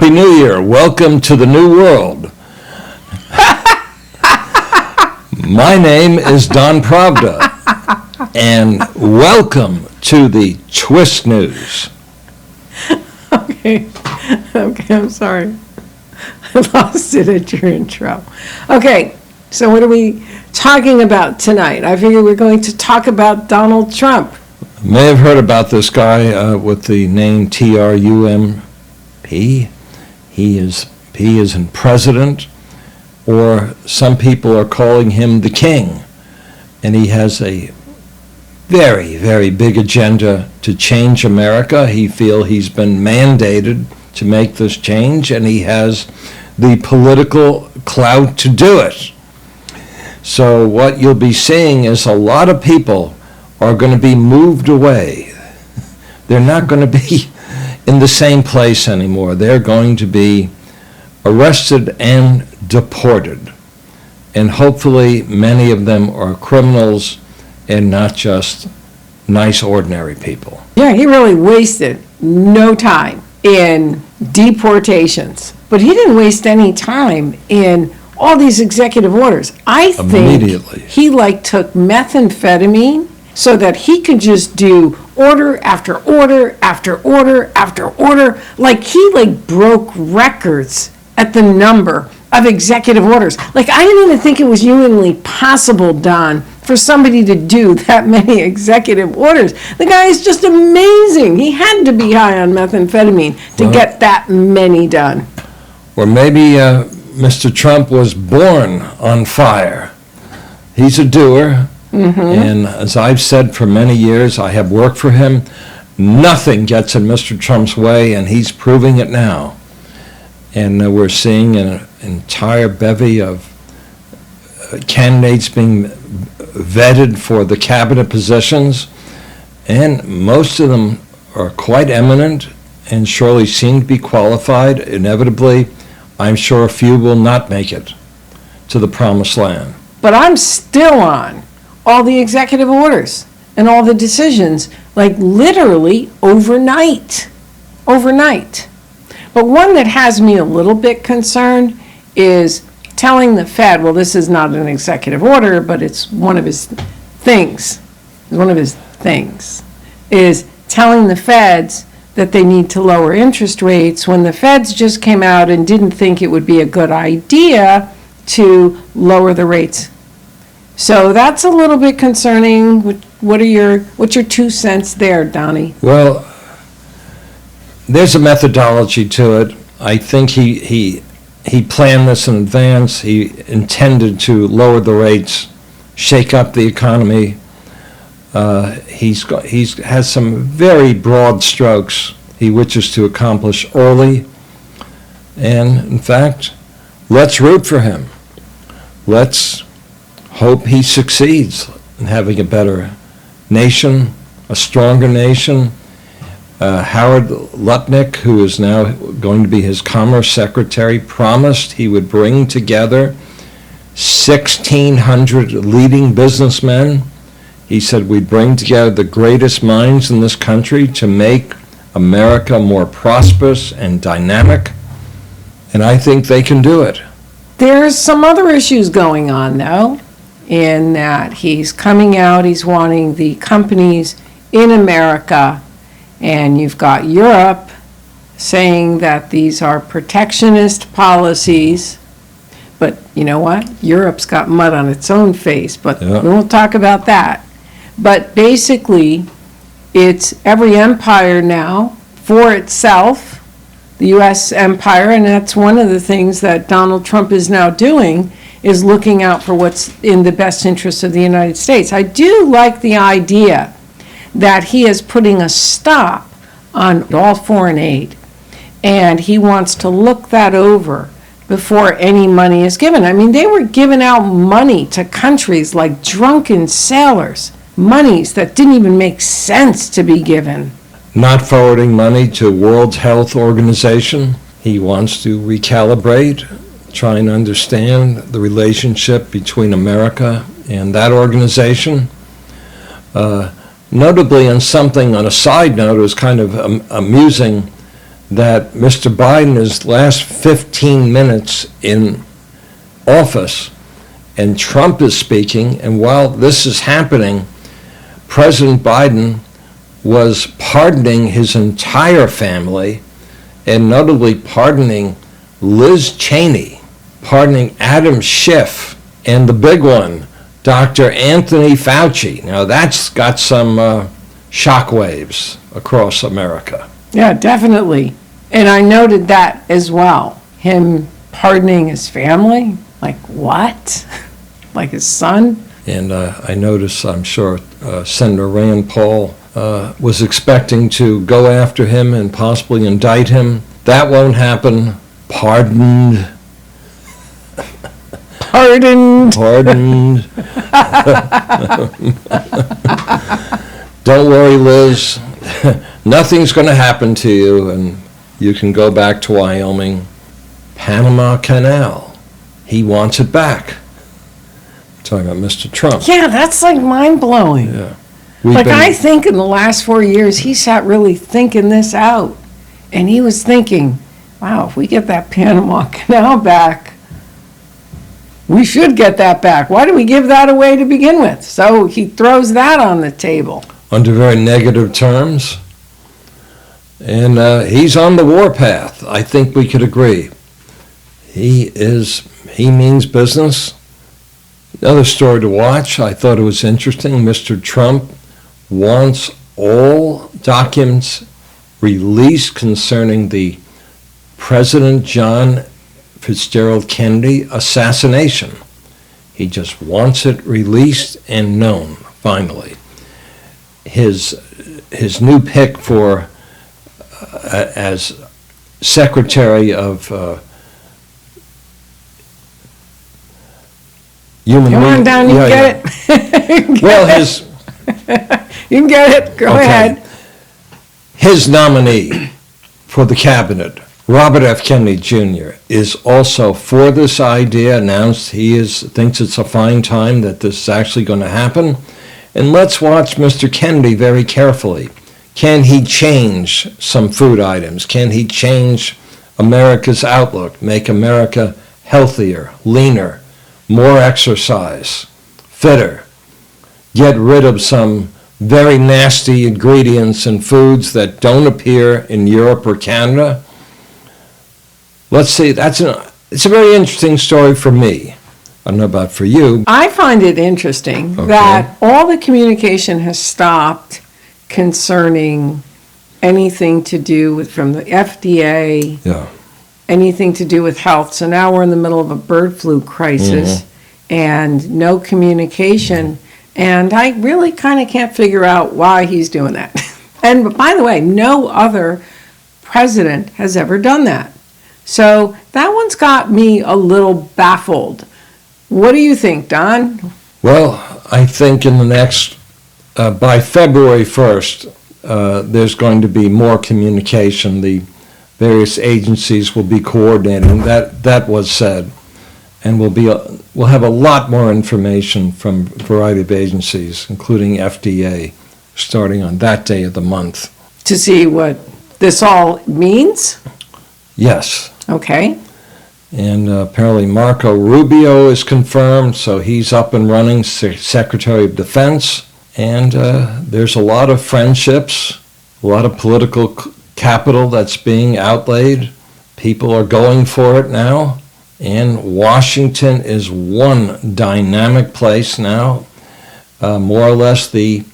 Happy New Year. Welcome to the new world. My name is Don Pravda, and welcome to the Twist News. Okay, I'm sorry. I lost it at your intro. Okay, so what are we talking about tonight? I figure we're going to talk about Donald Trump. You may have heard about this guy with the name T-R-U-M-P. He is in president, or some people are calling him the king. And he has a very, very big agenda to change America. He feels he's been mandated to make this change, and he has the political clout to do it. So what you'll be seeing is a lot of people are going to be moved away. They're not going to be in the same place anymore. They're going to be arrested and deported. And hopefully many of them are criminals and not just nice, ordinary people. Yeah, he really wasted no time in deportations. But he didn't waste any time in all these executive orders. I think he took methamphetamine so that he could just do order after order after order after order. He broke records at the number of executive orders. I didn't even think it was humanly possible, Don, for somebody to do that many executive orders. The guy is just amazing. He had to be high on methamphetamine to get that many done. Or maybe Mr. Trump was born on fire. He's a doer. Mm-hmm. And as I've said for many years, I have worked for him. Nothing gets in Mr. Trump's way, and he's proving it now. And we're seeing an entire bevy of candidates being vetted for the cabinet positions, and most of them are quite eminent and surely seem to be qualified. Inevitably, I'm sure a few will not make it to the promised land. But I'm still on all the executive orders and all the decisions, literally overnight. But one that has me a little bit concerned is telling the Fed, well, this is not an executive order, but it's one of his things. Is telling the Feds that they need to lower interest rates when the Feds just came out and didn't think it would be a good idea to lower the rates. So that's a little bit concerning. What's your 2 cents there, Donnie? Well, there's a methodology to it. I think he planned this in advance. He intended to lower the rates, shake up the economy. He has some very broad strokes he wishes to accomplish early. And in fact, let's root for him. Let's hope he succeeds in having a better nation, a stronger nation. Howard Lutnick, who is now going to be his Commerce Secretary, promised he would bring together 1,600 leading businessmen. He said we'd bring together the greatest minds in this country to make America more prosperous and dynamic, and I think they can do it. There's some other issues going on, though, in that he's coming out, he's wanting the companies in America, and you've got Europe saying that these are protectionist policies. But you know what? Europe's got mud on its own face, but we won't talk about that. But basically, it's every empire now for itself, the U.S. empire, and that's one of the things that Donald Trump is now doing, is looking out for what's in the best interest of the United States. I do like the idea that he is putting a stop on all foreign aid, and he wants to look that over before any money is given. I mean, they were giving out money to countries like drunken sailors, monies that didn't even make sense to be given. Not forwarding money to World Health Organization. He wants to recalibrate, try and understand the relationship between America and that organization. Notably, on a side note, it was kind of amusing that Mr. Biden, his last 15 minutes in office, and Trump is speaking, and while this is happening, President Biden was pardoning his entire family, and notably pardoning Liz Cheney, pardoning Adam Schiff, and the big one, Dr. Anthony Fauci. Now that's got some shockwaves across America. Yeah, definitely. And I noted that as well. Him pardoning his family? Like what? Like his son? And I noticed, I'm sure, Senator Rand Paul was expecting to go after him and possibly indict him. That won't happen. Pardoned. Pardoned. Pardoned. Don't worry, Liz. Nothing's going to happen to you, and you can go back to Wyoming. Panama Canal. He wants it back. Talking about Mr. Trump. Yeah, that's like mind-blowing. Yeah. I think in the last 4 years, he sat really thinking this out. And he was thinking, wow, if we get that Panama Canal back, we should get that back. Why do we give that away to begin with? So he throws that on the table. Under very negative terms. And he's on the warpath. I think we could agree. He means business. Another story to watch, I thought it was interesting. Mr. Trump wants all documents released concerning the President John Fitzgerald Kennedy assassination. He just wants it released and known, finally. His new pick for as Secretary of Human Come on down, you can get it. Well, you can get it. Go ahead. His nominee for the cabinet, Robert F. Kennedy Jr., is also for this idea, announced he thinks it's a fine time that this is actually going to happen. And let's watch Mr. Kennedy very carefully. Can he change some food items? Can he change America's outlook, make America healthier, leaner, more exercise, fitter, get rid of some very nasty ingredients in foods that don't appear in Europe or Canada? Let's see, it's a very interesting story for me. I don't know about for you. I find it interesting that all the communication has stopped concerning anything to do with, from the FDA, anything to do with health. So now we're in the middle of a bird flu crisis and no communication. And I really kind of can't figure out why he's doing that. And by the way, no other president has ever done that. So that one's got me a little baffled. What do you think, Don? Well, I think in the next, by February 1st, there's going to be more communication. The various agencies will be coordinating. That was said. And we'll have a lot more information from a variety of agencies, including FDA, starting on that day of the month. To see what this all means? Yes. Okay. And apparently Marco Rubio is confirmed, so he's up and running, Secretary of Defense. And there's a lot of friendships, a lot of political capital that's being outlaid. People are going for it now. And Washington is one dynamic place now. More or less the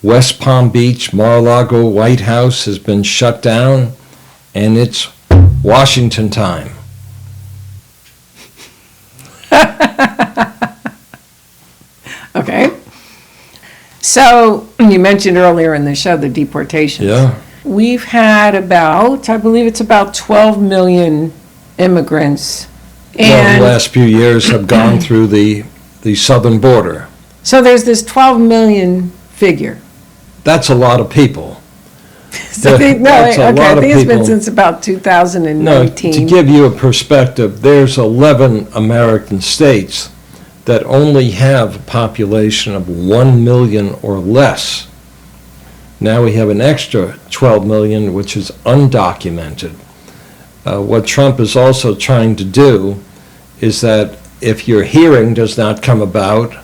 West Palm Beach, Mar-a-Lago White House has been shut down, and it's Washington time. Okay. So you mentioned earlier in the show the deportations. Yeah. We've had about, I believe it's about 12 million immigrants. And the last few years have gone through the southern border. So there's this 12 million figure. That's a lot of people. So I think it's been since about 2019. No, to give you a perspective, there's 11 American states that only have a population of 1 million or less. Now we have an extra 12 million, which is undocumented. What Trump is also trying to do is that if your hearing does not come about,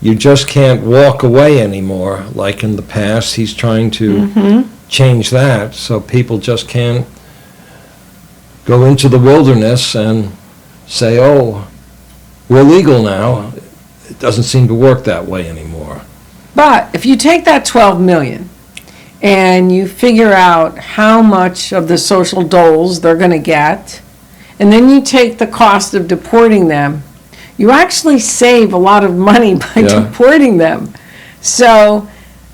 you just can't walk away anymore like in the past. He's trying to change that so people just can't go into the wilderness and say, oh, we're legal now. It doesn't seem to work that way anymore. But if you take that 12 million and you figure out how much of the social doles they're going to get, and then you take the cost of deporting them, you actually save a lot of money by deporting them. So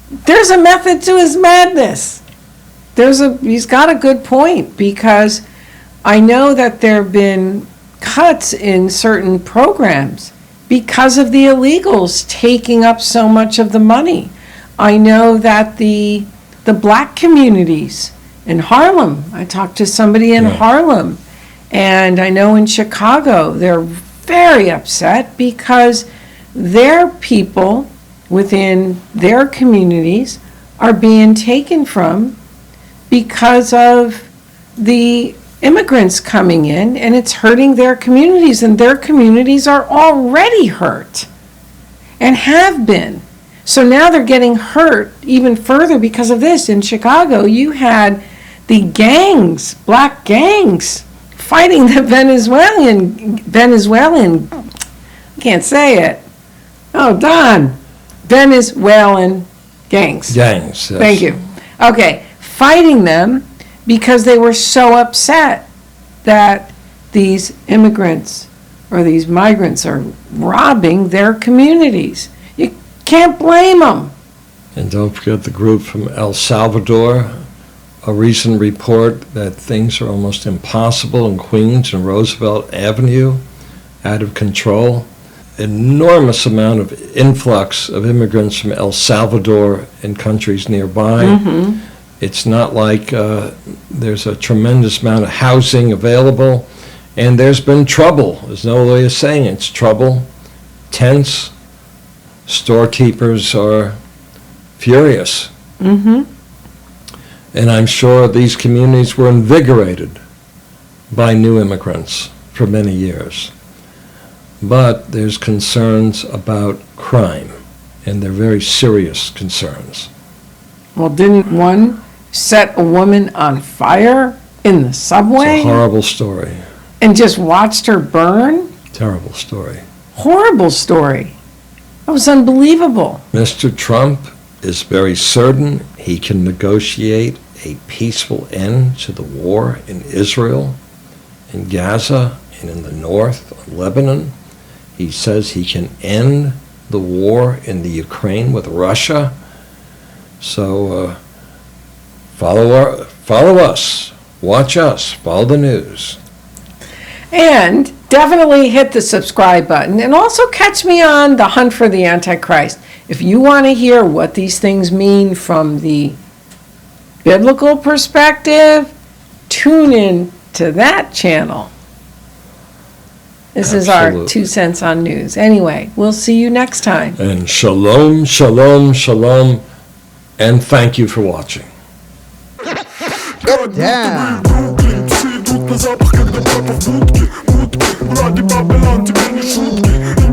there's a method to his madness. He's got a good point, because I know that there have been cuts in certain programs because of the illegals taking up so much of the money. I know that the black communities in Harlem, I talked to somebody in Harlem, and I know in Chicago, they're very upset because their people within their communities are being taken from because of the immigrants coming in, and it's hurting their communities, and their communities are already hurt and have been. So now they're getting hurt even further because of this. In Chicago, you had the gangs, black gangs, fighting the Venezuelan, I can't say it. Oh, Don. Venezuelan gangs. Gangs, yes. Thank you. Okay, fighting them because they were so upset that these immigrants or these migrants are robbing their communities. You can't blame them. And don't forget the group from El Salvador, a recent report that things are almost impossible in Queens and Roosevelt Avenue, out of control. Enormous amount of influx of immigrants from El Salvador and countries nearby. It's not like there's a tremendous amount of housing available, and there's been trouble. There's no way of saying it. It's trouble, tense. Storekeepers are furious. And I'm sure these communities were invigorated by new immigrants for many years. But there's concerns about crime, and they're very serious concerns. Well, didn't one set a woman on fire in the subway? It's a horrible story. And just watched her burn? Terrible story. Horrible story. That was unbelievable. Mr. Trump is very certain he can negotiate a peaceful end to the war in Israel, in Gaza, and in the north, Lebanon. He says he can end the war in the Ukraine with Russia. So follow us, watch us, follow the news. And definitely hit the subscribe button, and also catch me on The Hunt for the Antichrist. If you want to hear what these things mean from the biblical perspective, tune in to that channel. This is our 2 cents on news. Anyway, we'll see you next time. And shalom, shalom, shalom, and thank you for watching. Get down.